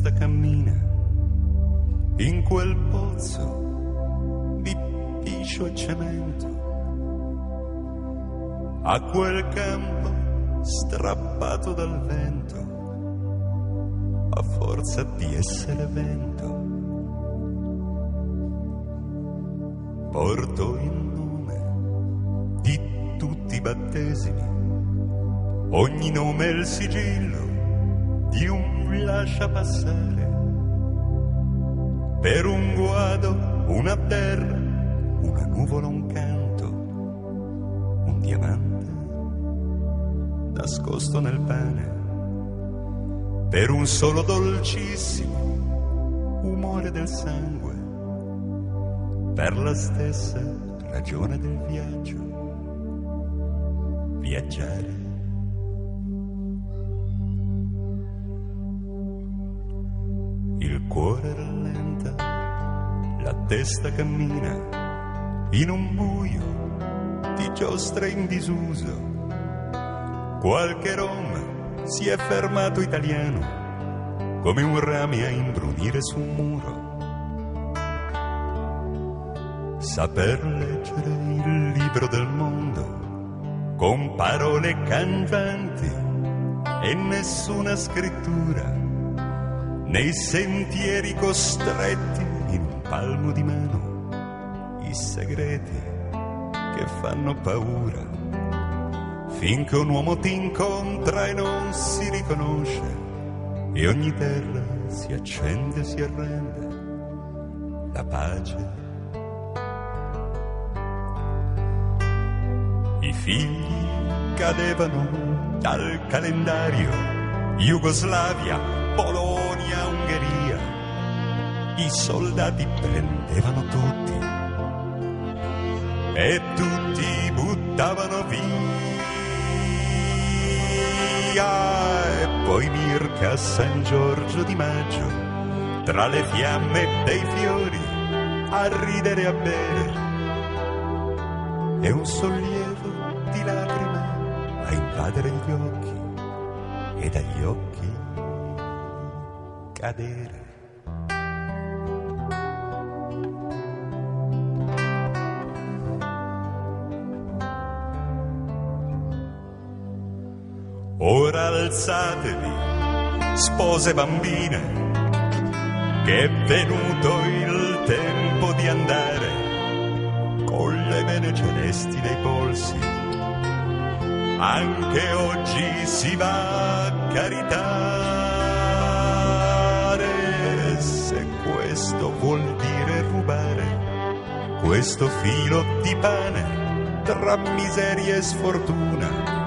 testa cammina in quel pozzo di piscio e cemento, a quel campo strappato dal vento, a forza di essere vento. Porto il nome di tutti i battesimi, ogni nome è il sigillo di un lascia passare. Per un guado, una terra, una nuvola, un canto, un diamante nascosto nel pane. Per un solo dolcissimo umore del sangue, per la stessa ragione del viaggio, viaggiare. Il cuore rallenta, la testa cammina in un buio di giostre in disuso. Qualche rom si è fermato italiano come un rame a imbrunire su un muro. Saper leggere il libro del mondo con parole cangianti e nessuna scrittura, nei sentieri costretti in un palmo di mano, i segreti che fanno paura, finché un uomo ti incontra e non si riconosce, e ogni terra si accende e si arrende. La pace. I figli cadevano dal calendario, Jugoslavia, Polonia, Ungheria. I soldati prendevano tutti e tutti buttavano via. E poi Mirka a San Giorgio di Maggio, tra le fiamme dei fiori, a ridere e a bere, e un sollievo di lacrime a invadere gli occhi e dagli occhi cadere. Ora alzatevi, spose bambine, che è venuto il tempo di andare, con le vene celesti nei polsi. Anche oggi si va a caritare, se questo vuol dire rubare questo filo di pane tra miseria e sfortuna.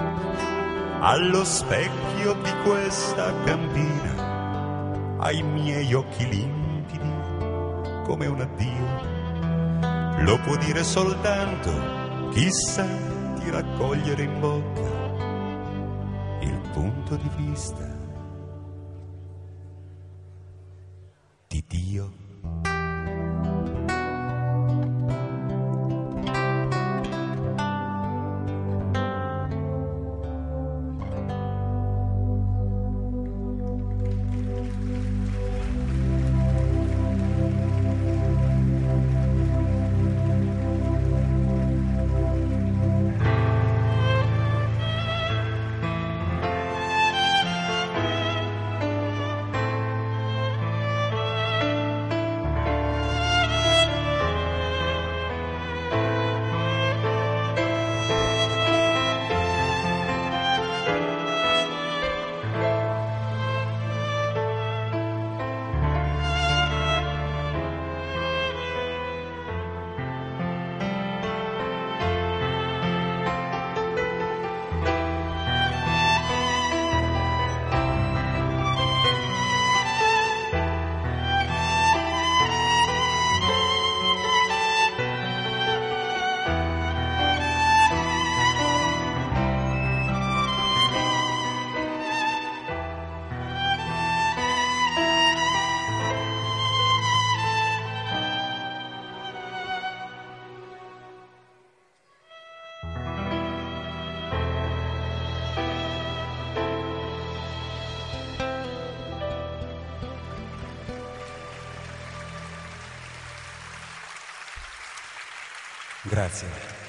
Allo specchio di questa campina, ai miei occhi limpidi come un addio, lo può dire soltanto chi sa di raccogliere in bocca il punto di vista di Dio. Grazie.